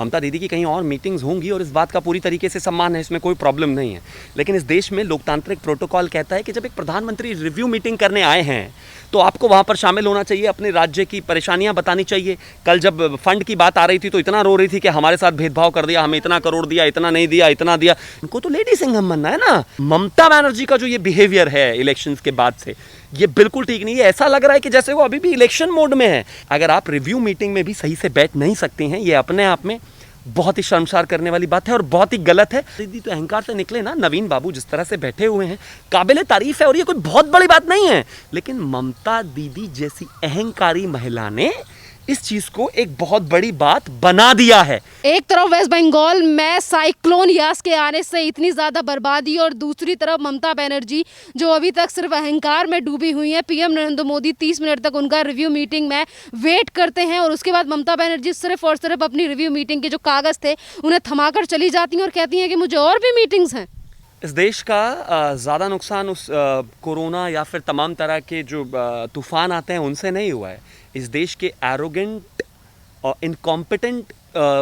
ममता दीदी की कहीं और मीटिंग्स होंगी और इस बात का पूरी तरीके से सम्मान है, इसमें कोई प्रॉब्लम नहीं है। लेकिन इस देश में लोकतांत्रिक प्रोटोकॉल कहता है कि जब एक प्रधानमंत्री रिव्यू मीटिंग करने आए हैं तो आपको वहाँ पर शामिल होना चाहिए, अपने राज्य की परेशानियाँ बतानी चाहिए। कल जब फंड की बात आ रही थी तो इतना रो रही थी कि हमारे साथ भेदभाव कर दिया, हमें इतना करोड़ दिया, इतना नहीं दिया, इतना दिया। उनको तो लेडी सिंघम बनना है ना। ममता बनर्जी का जो ये बिहेवियर है इलेक्शंस के बाद से, ये बिल्कुल ठीक नहीं है। ऐसा लग रहा है कि जैसे वो अभी भी इलेक्शन मोड में है। अगर आप रिव्यू मीटिंग में भी सही से बैठ नहीं सकते हैं, ये अपने आप में बहुत ही शर्मसार करने वाली बात है और बहुत ही गलत है। दीदी तो अहंकार से निकले ना। नवीन बाबू जिस तरह से बैठे हुए हैं, काबिले तारीफ है और ये कोई बहुत बड़ी बात नहीं है। लेकिन ममता दीदी जैसी अहंकारी महिला ने इस चीज को एक बहुत बड़ी बात बना दिया है। एक तरफ वेस्ट बंगाल में साइक्लोन यास के आने से इतनी ज्यादा बर्बादी और दूसरी तरफ ममता बनर्जी जो अभी तक सिर्फ अहंकार में डूबी हुई हैं। पीएम नरेंद्र मोदी 30 मिनट तक उनका रिव्यू मीटिंग में वेट करते हैं और उसके बाद ममता बनर्जी सिर्फ और सिर्फ अपनी रिव्यू मीटिंग के जो कागज थे उन्हें थमाकर चली जाती हैं और कहती हैं कि मुझे और भी मीटिंग्स हैं। इस देश का ज़्यादा नुकसान उस कोरोना या फिर तमाम तरह के जो तूफान आते हैं उनसे नहीं हुआ है। इस देश के एरोगेंट और इनकॉम्पिटेंट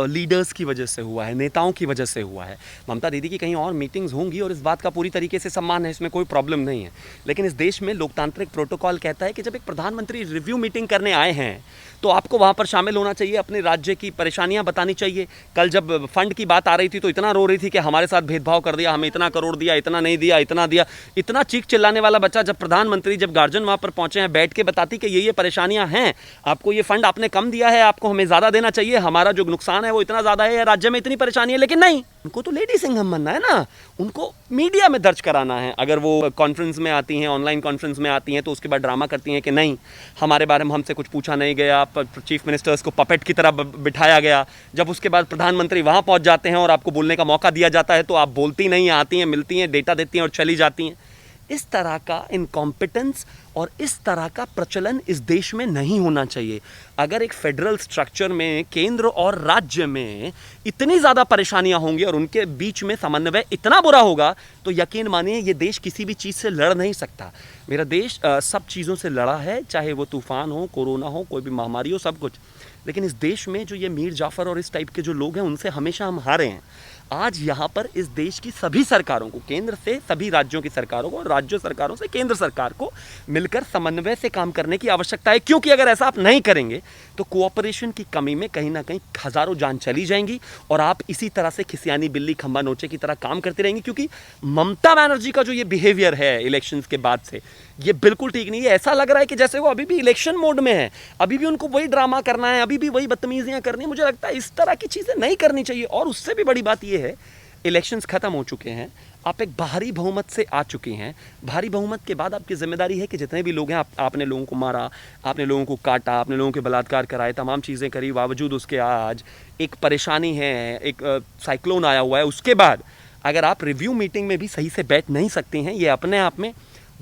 लीडर्स की वजह से हुआ है, नेताओं की वजह से हुआ है। ममता दीदी की कहीं और मीटिंग्स होंगी और इस बात का पूरी तरीके से सम्मान है, इसमें कोई प्रॉब्लम नहीं है। लेकिन इस देश में लोकतांत्रिक प्रोटोकॉल कहता है कि जब एक प्रधानमंत्री रिव्यू मीटिंग करने आए हैं तो आपको वहाँ पर शामिल होना चाहिए, अपने राज्य की परेशानियाँ बतानी चाहिए। कल जब फंड की बात आ रही थी तो इतना रो रही थी कि हमारे साथ भेदभाव कर दिया, हमें इतना करोड़ दिया, इतना नहीं दिया, इतना दिया। इतना चीख चिल्लाने वाला बच्चा जब प्रधानमंत्री, जब गार्जियन वहाँ पर पहुँचे हैं, बैठ के बताती कि ये परेशानियाँ हैं, आपको ये फंड आपने कम दिया है, आपको हमें ज़्यादा देना चाहिए, हमारा जो नुकसान है वो इतना ज़्यादा है, राज्य में इतनी परेशानी है। लेकिन नहीं, उनको तो लेडी सिंघम बनना है ना। उनको मीडिया में दर्ज कराना है। अगर वो कॉन्फ्रेंस में आती हैं, ऑनलाइन कॉन्फ्रेंस में आती हैं, तो उसके बाद ड्रामा करती हैं कि नहीं, हमारे बारे में हमसे कुछ पूछा नहीं गया, चीफ मिनिस्टर्स को पपेट की तरह बिठाया गया। जब उसके बाद प्रधानमंत्री वहाँ पहुँच जाते हैं और आपको बोलने का मौका दिया जाता है तो आप बोलती नहीं, आती हैं, मिलती हैं, डेटा देती हैं और चली जाती हैं। इस तरह का इनकॉम्पिटेंस और इस तरह का प्रचलन इस देश में नहीं होना चाहिए। अगर एक फेडरल स्ट्रक्चर में केंद्र और राज्य में इतनी ज़्यादा परेशानियां होंगी और उनके बीच में समन्वय इतना बुरा होगा तो यकीन मानिए ये देश किसी भी चीज़ से लड़ नहीं सकता। मेरा देश सब चीज़ों से लड़ा है, चाहे वो तूफान हो, कोरोना हो, कोई भी महामारी हो, सब कुछ। लेकिन इस देश में जो ये मीर जाफ़र और इस टाइप के जो लोग हैं उनसे हमेशा हम हारे हैं। आज यहाँ पर इस देश की सभी सरकारों को, केंद्र से सभी राज्यों की सरकारों को और राज्य सरकारों से केंद्र सरकार को मिलकर समन्वय से काम करने की आवश्यकता है। क्योंकि अगर ऐसा आप नहीं करेंगे तो कोऑपरेशन की कमी में कहीं ना कहीं हज़ारों जान चली जाएंगी और आप इसी तरह से खिसियानी बिल्ली खंबा नोचे की तरह काम करती रहेंगी। क्योंकि ममता बनर्जी का जो ये बिहेवियर है इलेक्शंस के बाद से, ये बिल्कुल ठीक नहीं है। ऐसा लग रहा है कि जैसे वो अभी भी इलेक्शन मोड में है, अभी भी उनको वही ड्रामा करना है, अभी भी वही बदतमीजियां करनी है। मुझे लगता है इस तरह की चीज़ें नहीं करनी चाहिए। और उससे भी बड़ी बात ये है, इलेक्शंस खत्म हो चुके हैं, आप एक भारी बहुमत से आ चुकी हैं। भारी बहुमत के बाद आपकी जिम्मेदारी है कि जितने भी लोग हैं, आपने लोगों को मारा, आपने लोगों को काटा, आपने लोगों के बलात्कार कराए, तमाम चीज़ें करी, बावजूद उसके आज एक परेशानी है, एक साइक्लोन आया हुआ है। उसके बाद अगर आप रिव्यू मीटिंग में भी सही से बैठ नहीं सकती हैं, ये अपने आप में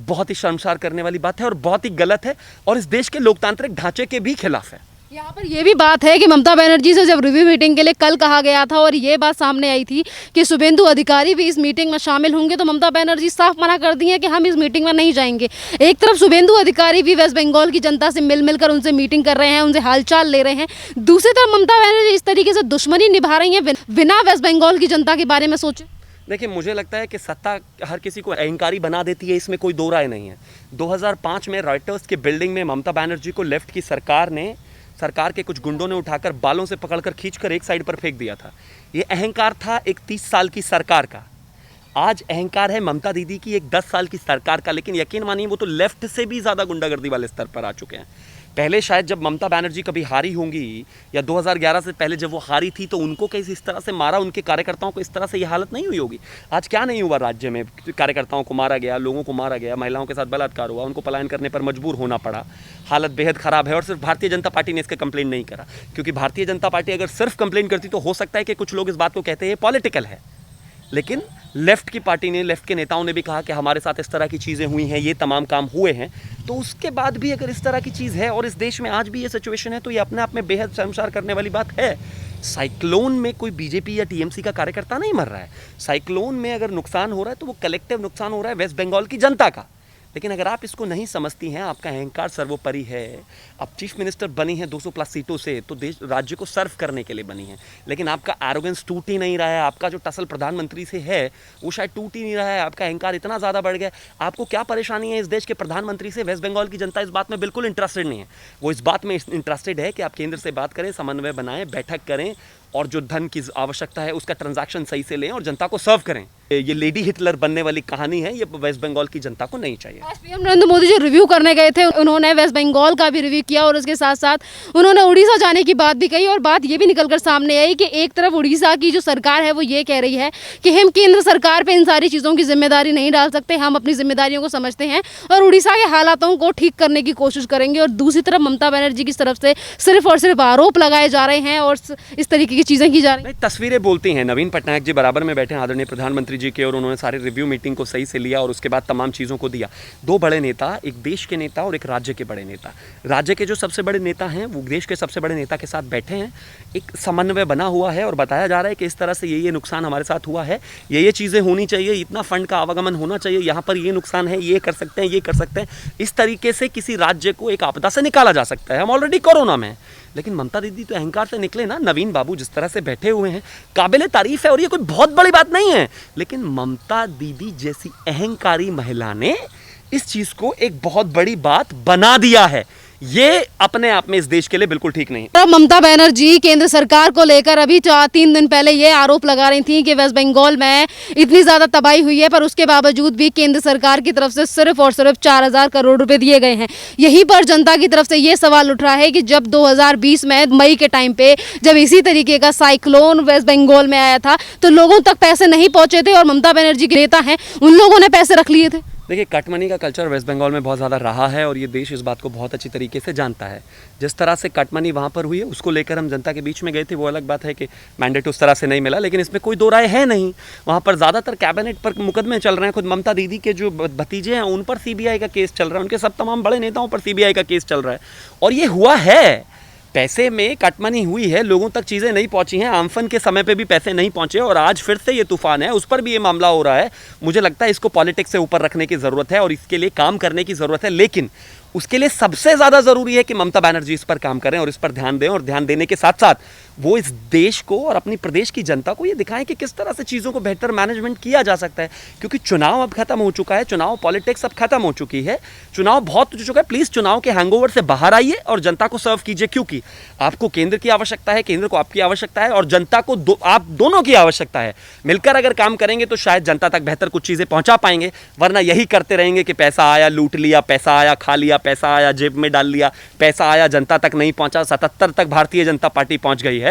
बहुत ही शर्मसार करने वाली बात है और बहुत ही गलत है और इस देश के लोकतांत्रिक ढांचे के भी खिलाफ है। यहाँ पर यह भी बात है कि ममता बनर्जी से जब रिव्यू मीटिंग के लिए कल कहा गया था और ये बात सामने आई थी कि शुभेंदु अधिकारी भी इस मीटिंग में शामिल होंगे, तो ममता बनर्जी साफ मना कर दी है कि हम इस मीटिंग में नहीं जाएंगे। एक तरफ शुभेंदु अधिकारी भी वेस्ट बंगाल की जनता से मिलकर उनसे मीटिंग कर रहे हैं, उनसे हालचाल ले रहे हैं। दूसरी तरफ ममता बनर्जी इस तरीके से दुश्मनी निभा रही है बिना वेस्ट बंगाल की जनता के बारे में सोचे। देखिए, मुझे लगता है कि सत्ता हर किसी को अहंकारी बना देती है, इसमें कोई दो राय नहीं है। 2005 में रॉयटर्स की बिल्डिंग में ममता बनर्जी को लेफ्ट की सरकार के कुछ गुंडों ने उठाकर बालों से पकड़कर खींचकर एक साइड पर फेंक दिया था। ये अहंकार था एक 30 साल की सरकार का। आज अहंकार है ममता दीदी की एक 10 साल की सरकार का। लेकिन यकीन मानिए वो तो लेफ्ट से भी ज़्यादा गुंडागर्दी वाले स्तर पर आ चुके हैं। पहले शायद जब ममता बनर्जी कभी हारी होंगी या 2011 से पहले जब वो हारी थी तो उनको कैसे इस तरह से मारा, उनके कार्यकर्ताओं को इस तरह से ये हालत नहीं हुई होगी। आज क्या नहीं हुआ, राज्य में कार्यकर्ताओं को मारा गया, लोगों को मारा गया, महिलाओं के साथ बलात्कार हुआ, उनको पलायन करने पर मजबूर होना पड़ा। हालत बेहद ख़राब है और सिर्फ भारतीय जनता पार्टी ने इसका कंप्लेन नहीं करा। क्योंकि भारतीय जनता पार्टी अगर सिर्फ कंप्लेन करती तो हो सकता है कि कुछ लोग इस बात को कहते हैं पॉलिटिकल है। लेकिन लेफ्ट की पार्टी ने, लेफ्ट के नेताओं ने भी कहा कि हमारे साथ इस तरह की चीज़ें हुई हैं, ये तमाम काम हुए हैं। तो उसके बाद भी अगर इस तरह की चीज़ है और इस देश में आज भी ये सिचुएशन है तो ये अपने आप में बेहद शर्मसार करने वाली बात है। साइक्लोन में कोई बीजेपी या टीएमसी का कार्यकर्ता नहीं मर रहा है। साइक्लोन में अगर नुकसान हो रहा है तो वो कलेक्टिव नुकसान हो रहा है वेस्ट बंगाल की जनता का। लेकिन अगर आप इसको नहीं समझती हैं, आपका अहंकार सर्वोपरि है, अब चीफ मिनिस्टर बनी है 200 प्लस सीटों से, तो देश राज्य को सर्व करने के लिए बनी है, लेकिन आपका एरोगेंस टूट ही नहीं रहा है, आपका जो टसल प्रधानमंत्री से है वो शायद टूट ही नहीं रहा है, आपका अहंकार इतना ज़्यादा बढ़ गया। आपको क्या परेशानी है इस देश के प्रधानमंत्री से? वेस्ट बंगाल की जनता इस बात में बिल्कुल इंटरेस्टेड नहीं है। वो इस बात में इंटरेस्टेड है कि आप केंद्र से बात करें, समन्वय बनाएं, बैठक करें और जो धन की आवश्यकता है उसका ट्रांजैक्शन सही से लें और जनता को सर्व करें। ये लेडी हिटलर बनने वाली कहानी है, ये वेस्ट बंगाल की जनता को नहीं चाहिए। आज पीएम नरेंद्र मोदी जो रिव्यू करने गए थे, उन्होंने वेस्ट बंगाल का भी रिव्यू किया और उसके साथ साथ उन्होंने उड़ीसा जाने की बात भी कही और बात ये भी निकलकर सामने आई कि एक तरफ उड़ीसा की जो सरकार है वो ये कह रही है कि हम केंद्र सरकार पे इन सारी चीज़ों की जिम्मेदारी नहीं डाल सकते, हम अपनी जिम्मेदारियों को समझते हैं और उड़ीसा के हालातों को ठीक करने की कोशिश करेंगे। और दूसरी तरफ ममता बनर्जी की तरफ से सिर्फ और सिर्फ आरोप लगाए जा रहे हैं और इस तरीके की चीज़ें की जा रही हैं। तस्वीरें बोलती हैं। नवीन पटनायक जी बराबर में बैठे आदरणीय प्रधानमंत्री जी के और उन्होंने सारे रिव्यू मीटिंग को सही से लिया और उसके बाद तमाम चीज़ों को दिया। दो बड़े नेता, एक देश के नेता और एक राज्य के बड़े नेता। राज्य के जो सबसे बड़े नेता हैं वो देश के सबसे बड़े नेता के साथ बैठे हैं, एक समन्वय बना हुआ है और बताया जा रहा है कि इस तरह से ये नुकसान हमारे साथ हुआ है, ये चीज़ें होनी चाहिए, इतना फंड का आवागमन होना चाहिए, यहाँ पर ये नुकसान है, ये कर सकते हैं, ये कर सकते हैं। इस तरीके से किसी राज्य को एक आपदा से निकाला जा सकता है। हम ऑलरेडी कोरोना में हैं, लेकिन ममता दीदी तो अहंकार से निकले ना। नवीन बाबू जिस तरह से बैठे हुए हैं, काबिले तारीफ है और ये कोई बहुत बड़ी बात नहीं है, लेकिन ममता दीदी जैसी अहंकारी महिला ने इस चीज को एक बहुत बड़ी बात बना दिया है। ये अपने आप में इस देश के लिए बिल्कुल ठीक नहीं। अब ममता बनर्जी केंद्र सरकार को लेकर अभी 3 दिन पहले ये आरोप लगा रही थी कि वेस्ट बंगाल में इतनी ज़्यादा तबाही हुई है, पर उसके बावजूद भी केंद्र सरकार की तरफ से सिर्फ और सिर्फ 4,000 करोड़ रुपए दिए गए हैं। यहीं पर जनता की तरफ से ये सवाल उठ रहा है कि जब 2020 में मई के टाइम पे जब इसी तरीके का साइक्लोन वेस्ट बंगाल में आया था तो लोगों तक पैसे नहीं पहुंचे थे और ममता बनर्जी के नेता हैं उन लोगों ने पैसे रख लिए थे। देखिए, कट मनी का कल्चर वेस्ट बंगाल में बहुत ज़्यादा रहा है और ये देश इस बात को बहुत अच्छी तरीके से जानता है। जिस तरह से कट मनी वहाँ पर हुई है उसको लेकर हम जनता के बीच में गए थे, वो अलग बात है कि मैंडेट उस तरह से नहीं मिला, लेकिन इसमें कोई दो राय है नहीं। वहाँ पर ज़्यादातर कैबिनेट पर मुकदमे चल रहे हैं। खुद ममता दीदी के जो भतीजे हैं उन पर सीबीआई का केस चल रहा है, उनके सब तमाम बड़े नेताओं पर सीबीआई का केस चल रहा है और ये हुआ है। पैसे में कटमनी हुई है, लोगों तक चीज़ें नहीं पहुंची हैं, आम्फन के समय पे भी पैसे नहीं पहुंचे और आज फिर से ये तूफान है, उस पर भी ये मामला हो रहा है। मुझे लगता है इसको पॉलिटिक्स से ऊपर रखने की ज़रूरत है और इसके लिए काम करने की ज़रूरत है, लेकिन उसके लिए सबसे ज़्यादा ज़रूरी है कि ममता बनर्जी इस पर काम करें और इस पर ध्यान दें और ध्यान देने के साथ साथ वो इस देश को और अपनी प्रदेश की जनता को ये दिखाएं कि किस तरह से चीज़ों को बेहतर मैनेजमेंट किया जा सकता है। क्योंकि चुनाव अब खत्म हो चुका है, चुनाव पॉलिटिक्स अब खत्म हो चुकी है, चुनाव बहुत हो चुका है। प्लीज़ चुनाव के हैंगओवर से बाहर आइए और जनता को सर्व कीजिए, क्योंकि आपको केंद्र की आवश्यकता है, केंद्र को आपकी आवश्यकता है और जनता को आप दोनों की आवश्यकता है। मिलकर अगर काम करेंगे तो शायद जनता तक बेहतर कुछ चीज़ें पहुँचा पाएंगे, वरना यही करते रहेंगे कि पैसा आया लूट लिया, पैसा आया खा लिया, पैसा आया जेब में डाल लिया, पैसा आया जनता तक नहीं पहुँचा। 77 तक भारतीय जनता पार्टी पहुँच गई है।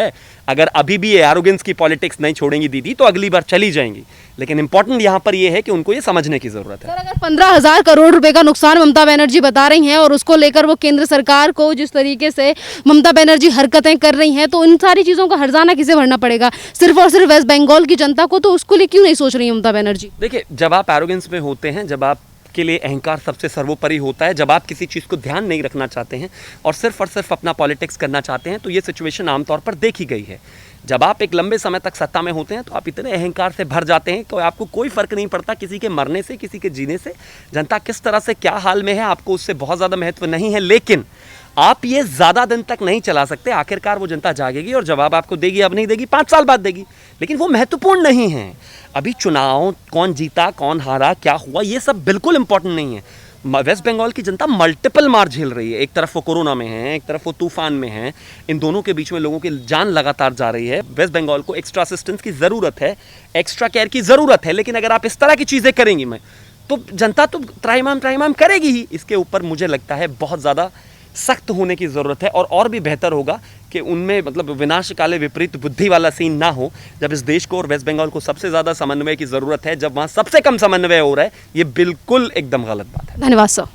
अगर अभी भी ये एरोगेंस की पॉलिटिक्स नहीं छोड़ेंगी दीदी तो अगली बार चली जाएंगी, लेकिन इंपॉर्टेंट यहाँ पर ये है कि उनको ये समझने की जरूरत है। सर, अगर 15,000 करोड़ रुपए का नुकसान ममता बनर्जी बता रही हैं और उसको लेकर वो केंद्र सरकार को जिस तरीके से ममता बनर्जी हरकतें कर रही हैं, तो इन सारी चीज़ों का हर्जाना किसे भरना पड़ेगा? सिर्फ और सिर्फ वेस्ट बंगाल की जनता को? तो उसको लिए क्यों नहीं सोच रही ममता बनर्जी? देखिए, जब आप एरोगेंस में होते हैं, जब आप के लिए अहंकार सबसे सर्वोपरि होता है, जब आप किसी चीज़ को ध्यान नहीं रखना चाहते हैं और सिर्फ अपना पॉलिटिक्स करना चाहते हैं, तो ये सिचुएशन आमतौर पर देखी गई है। जब आप एक लंबे समय तक सत्ता में होते हैं तो आप इतने अहंकार से भर जाते हैं कि आपको कोई फ़र्क नहीं पड़ता किसी के मरने से, किसी के जीने से, जनता किस तरह से क्या हाल में है, आपको उससे बहुत ज़्यादा महत्व नहीं है। लेकिन आप ये ज़्यादा दिन तक नहीं चला सकते, आखिरकार वो जनता जागेगी और जवाब आपको देगी। अब नहीं देगी, 5 साल बाद देगी, लेकिन वो महत्वपूर्ण नहीं है। अभी चुनाव कौन जीता, कौन हारा, क्या हुआ, ये सब बिल्कुल इंपॉर्टेंट नहीं है। वेस्ट बंगाल की जनता मल्टीपल मार झेल रही है। एक तरफ वो कोरोना में है, एक तरफ वो तूफान में है, इन दोनों के बीच में लोगों की जान लगातार जा रही है। वेस्ट बंगाल को एक्स्ट्रा असिस्टेंस की ज़रूरत है, एक्स्ट्रा केयर की ज़रूरत है, लेकिन अगर आप इस तरह की चीज़ें करेंगी तो जनता तो त्राहिमाम करेगी ही। इसके ऊपर मुझे लगता है बहुत ज़्यादा सख्त होने की ज़रूरत है और भी बेहतर होगा कि उनमें मतलब विनाशकाले विपरीत बुद्धि वाला सीन ना हो। जब इस देश को और वेस्ट बंगाल को सबसे ज़्यादा समन्वय की ज़रूरत है, जब वहाँ सबसे कम समन्वय हो रहा है, ये बिल्कुल एकदम गलत बात है। धन्यवाद सर।